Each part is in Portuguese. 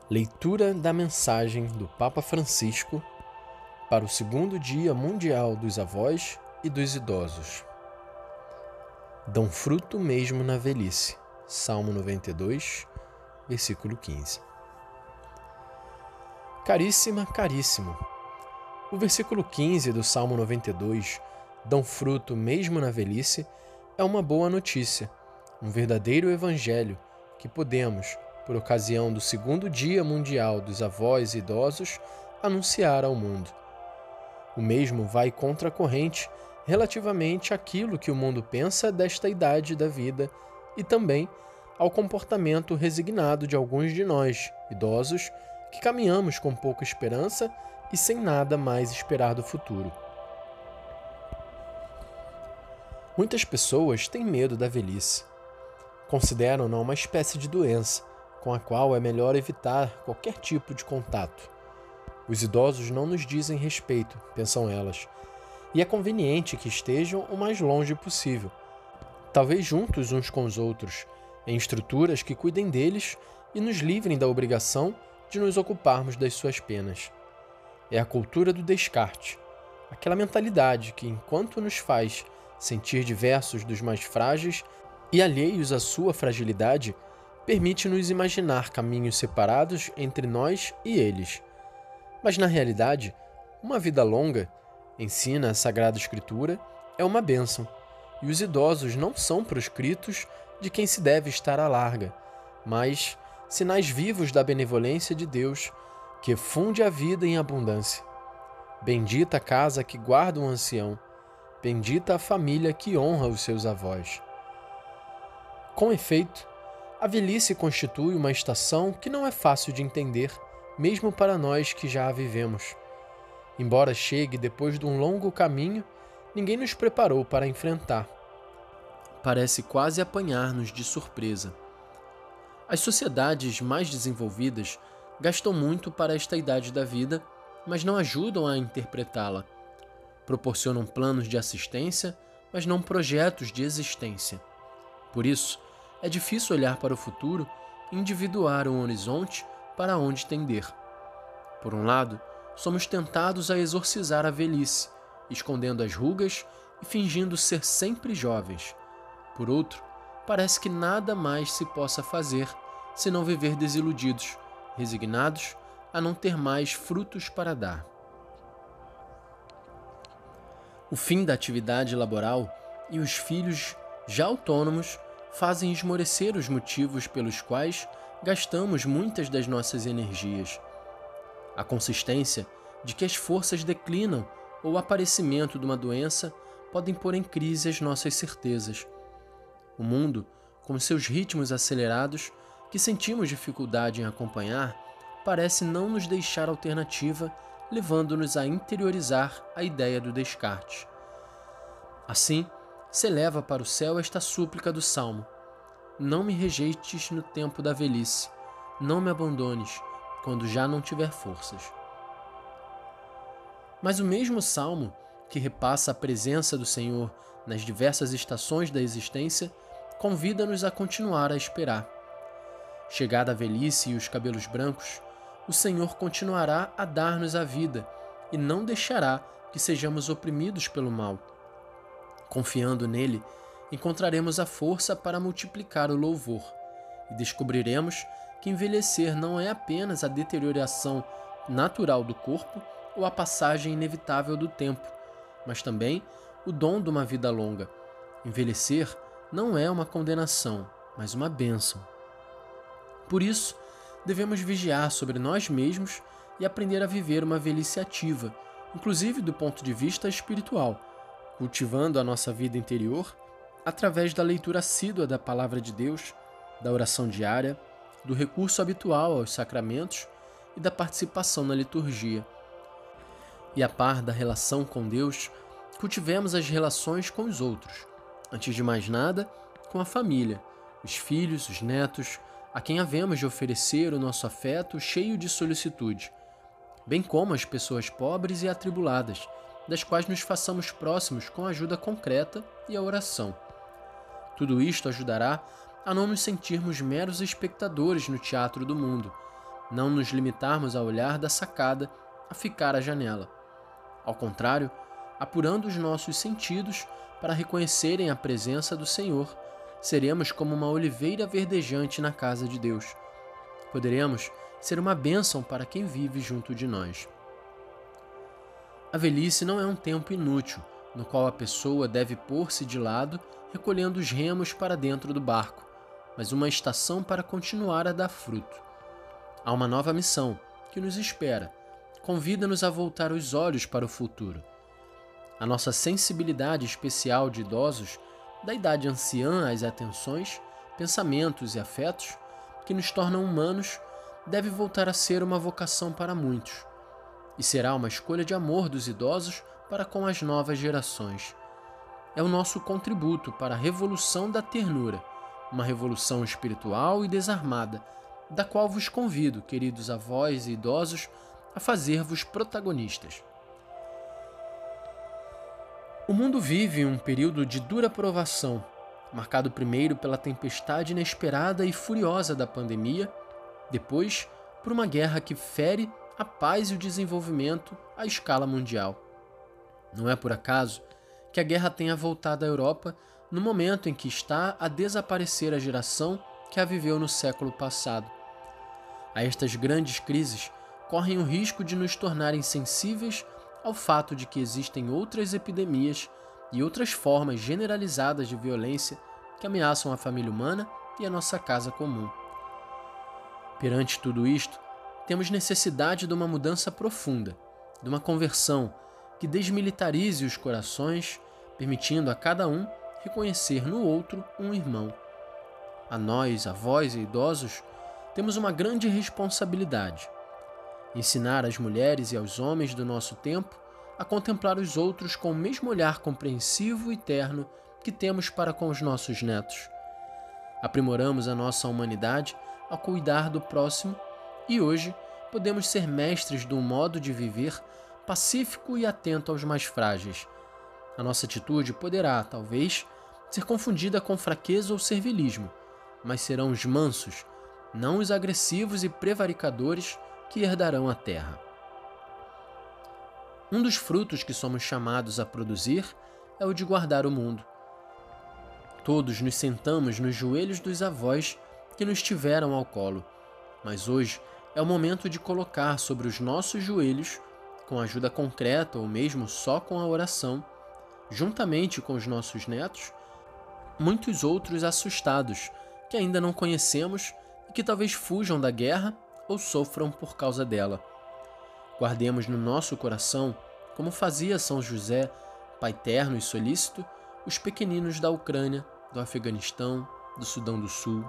Leitura da mensagem do Papa Francisco para o segundo Dia Mundial dos Avós e dos Idosos. Dão fruto mesmo na velhice. Salmo 92, versículo 15. Caríssima, caríssimo. O versículo 15 do Salmo 92, dão fruto mesmo na velhice, é uma boa notícia, um verdadeiro evangelho que podemos, por ocasião do segundo Dia Mundial dos Avós e Idosos, anunciar ao mundo. O mesmo vai contra a corrente relativamente àquilo que o mundo pensa desta idade da vida e também ao comportamento resignado de alguns de nós, idosos, que caminhamos com pouca esperança e sem nada mais esperar do futuro. Muitas pessoas têm medo da velhice. Consideram-na uma espécie de doença, com a qual é melhor evitar qualquer tipo de contato. Os idosos não nos dizem respeito, pensam elas, e é conveniente que estejam o mais longe possível, talvez juntos uns com os outros, em estruturas que cuidem deles e nos livrem da obrigação de nos ocuparmos das suas penas. É a cultura do descarte, aquela mentalidade que, enquanto nos faz sentir diversos dos mais frágeis e alheios à sua fragilidade, permite-nos imaginar caminhos separados entre nós e eles. Mas, na realidade, uma vida longa, ensina a Sagrada Escritura, é uma bênção, e os idosos não são proscritos de quem se deve estar à larga, mas sinais vivos da benevolência de Deus, que funde a vida em abundância. Bendita a casa que guarda um ancião, bendita a família que honra os seus avós. Com efeito, a velhice constitui uma estação que não é fácil de entender, mesmo para nós que já a vivemos. Embora chegue depois de um longo caminho, ninguém nos preparou para enfrentar. Parece quase apanhar-nos de surpresa. As sociedades mais desenvolvidas gastam muito para esta idade da vida, mas não ajudam a interpretá-la. Proporcionam planos de assistência, mas não projetos de existência. Por isso, é difícil olhar para o futuro e individuar um horizonte para onde tender. Por um lado, somos tentados a exorcizar a velhice, escondendo as rugas e fingindo ser sempre jovens. Por outro, parece que nada mais se possa fazer senão viver desiludidos, resignados a não ter mais frutos para dar. O fim da atividade laboral e os filhos já autônomos fazem esmorecer os motivos pelos quais gastamos muitas das nossas energias. A consistência de que as forças declinam ou o aparecimento de uma doença podem pôr em crise as nossas certezas. O mundo, com seus ritmos acelerados, que sentimos dificuldade em acompanhar, parece não nos deixar alternativa, levando-nos a interiorizar a ideia do descarte. Assim, se eleva para o céu esta súplica do Salmo: não me rejeites no tempo da velhice, não me abandones quando já não tiver forças. Mas o mesmo Salmo, que repassa a presença do Senhor nas diversas estações da existência, convida-nos a continuar a esperar. Chegada a velhice e os cabelos brancos, o Senhor continuará a dar-nos a vida e não deixará que sejamos oprimidos pelo mal. Confiando nele, encontraremos a força para multiplicar o louvor e descobriremos que envelhecer não é apenas a deterioração natural do corpo ou a passagem inevitável do tempo, mas também o dom de uma vida longa. Envelhecer não é uma condenação, mas uma bênção. Por isso, devemos vigiar sobre nós mesmos e aprender a viver uma velhice ativa, inclusive do ponto de vista espiritual, cultivando a nossa vida interior através da leitura assídua da Palavra de Deus, da oração diária, do recurso habitual aos sacramentos e da participação na liturgia. E a par da relação com Deus, cultivemos as relações com os outros. Antes de mais nada, com a família, os filhos, os netos, a quem havemos de oferecer o nosso afeto cheio de solicitude, bem como as pessoas pobres e atribuladas, das quais nos façamos próximos com a ajuda concreta e a oração. Tudo isto ajudará a não nos sentirmos meros espectadores no teatro do mundo, não nos limitarmos a olhar da sacada a ficar à janela. Ao contrário, apurando os nossos sentidos para reconhecerem a presença do Senhor, seremos como uma oliveira verdejante na casa de Deus. Poderemos ser uma bênção para quem vive junto de nós. A velhice não é um tempo inútil, no qual a pessoa deve pôr-se de lado, recolhendo os remos para dentro do barco, mas uma estação para continuar a dar fruto. Há uma nova missão que nos espera, convida-nos a voltar os olhos para o futuro. A nossa sensibilidade especial de idosos, da idade anciã às atenções, pensamentos e afetos que nos tornam humanos, deve voltar a ser uma vocação para muitos, e será uma escolha de amor dos idosos para com as novas gerações. É o nosso contributo para a revolução da ternura, uma revolução espiritual e desarmada, da qual vos convido, queridos avós e idosos, a fazer-vos protagonistas. O mundo vive um período de dura provação, marcado primeiro pela tempestade inesperada e furiosa da pandemia, depois por uma guerra que fere a paz e o desenvolvimento à escala mundial. Não é por acaso que a guerra tenha voltado à Europa no momento em que está a desaparecer a geração que a viveu no século passado. A estas grandes crises correm o risco de nos tornarem sensíveis ao fato de que existem outras epidemias e outras formas generalizadas de violência que ameaçam a família humana e a nossa casa comum. Perante tudo isto, temos necessidade de uma mudança profunda, de uma conversão que desmilitarize os corações, permitindo a cada um reconhecer no outro um irmão. A nós, avós e idosos, temos uma grande responsabilidade: ensinar às mulheres e aos homens do nosso tempo a contemplar os outros com o mesmo olhar compreensivo e terno que temos para com os nossos netos. Aprimoramos a nossa humanidade ao cuidar do próximo e hoje podemos ser mestres de um modo de viver pacífico e atento aos mais frágeis. A nossa atitude poderá, talvez, ser confundida com fraqueza ou servilismo, mas serão os mansos, não os agressivos e prevaricadores, que herdarão a terra. Um dos frutos que somos chamados a produzir é o de guardar o mundo. Todos nos sentamos nos joelhos dos avós que nos tiveram ao colo, mas hoje é o momento de colocar sobre os nossos joelhos, com ajuda concreta ou mesmo só com a oração, juntamente com os nossos netos, muitos outros assustados que ainda não conhecemos e que talvez fujam da guerra ou sofram por causa dela. Guardemos no nosso coração, como fazia São José, pai terno e solícito, os pequeninos da Ucrânia, do Afeganistão, do Sudão do Sul.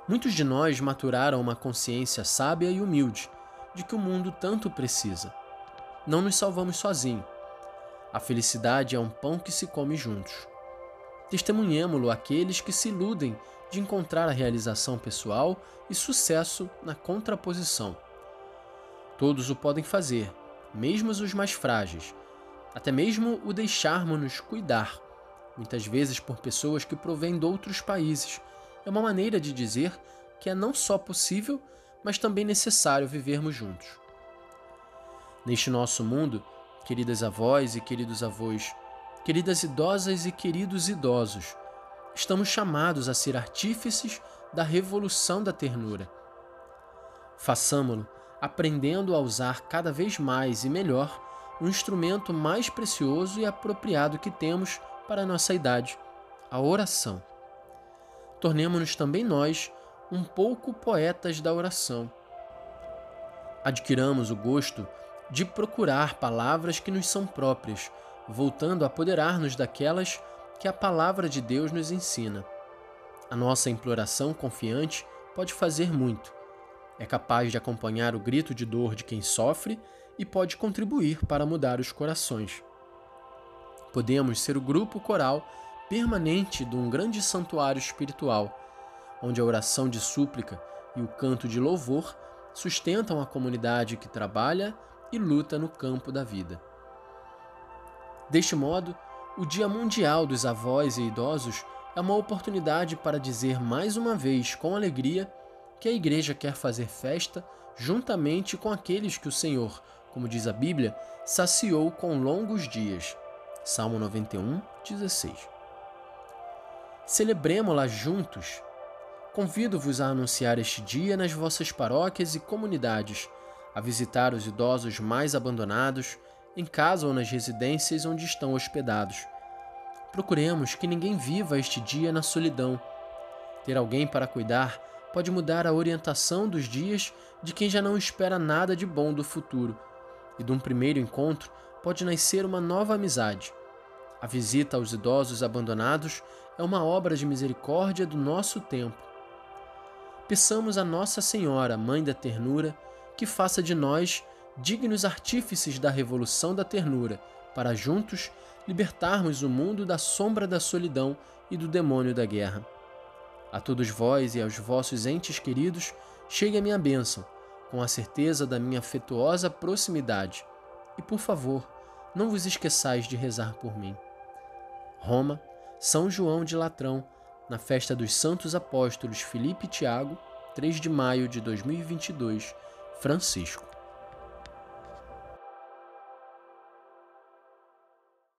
Muitos de nós maturaram uma consciência sábia e humilde de que o mundo tanto precisa. Não nos salvamos sozinhos. A felicidade é um pão que se come juntos. Testemunhemo-lo àqueles que se iludem de encontrar a realização pessoal e sucesso na contraposição. Todos o podem fazer, mesmo os mais frágeis, até mesmo o deixarmos-nos cuidar, muitas vezes por pessoas que provêm de outros países. É uma maneira de dizer que é não só possível, mas também necessário vivermos juntos. Neste nosso mundo, queridas avós e queridos avós, queridas idosas e queridos idosos, estamos chamados a ser artífices da revolução da ternura. Façamo-lo aprendendo a usar cada vez mais e melhor o instrumento mais precioso e apropriado que temos para a nossa idade, a oração. Tornemo-nos também nós um pouco poetas da oração. Adquiramos o gosto de procurar palavras que nos são próprias, voltando a apoderar-nos daquelas que a palavra de Deus nos ensina. A nossa imploração confiante pode fazer muito. É capaz de acompanhar o grito de dor de quem sofre e pode contribuir para mudar os corações. Podemos ser o grupo coral permanente de um grande santuário espiritual, onde a oração de súplica e o canto de louvor sustentam a comunidade que trabalha e luta no campo da vida. Deste modo, o Dia Mundial dos Avós e Idosos é uma oportunidade para dizer mais uma vez com alegria que a Igreja quer fazer festa juntamente com aqueles que o Senhor, como diz a Bíblia, saciou com longos dias. Salmo 91, 16. Celebremo-la juntos. Convido-vos a anunciar este dia nas vossas paróquias e comunidades, a visitar os idosos mais abandonados, em casa ou nas residências onde estão hospedados. Procuremos que ninguém viva este dia na solidão. Ter alguém para cuidar pode mudar a orientação dos dias de quem já não espera nada de bom do futuro, e de um primeiro encontro pode nascer uma nova amizade. A visita aos idosos abandonados é uma obra de misericórdia do nosso tempo. Peçamos a Nossa Senhora, Mãe da Ternura, que faça de nós dignos artífices da revolução da ternura, para juntos libertarmos o mundo da sombra da solidão e do demônio da guerra. A todos vós e aos vossos entes queridos, chegue a minha bênção, com a certeza da minha afetuosa proximidade. E, por favor, não vos esqueçais de rezar por mim. Roma, São João de Latrão, na festa dos Santos Apóstolos Filipe e Tiago, 3 de maio de 2022, Francisco.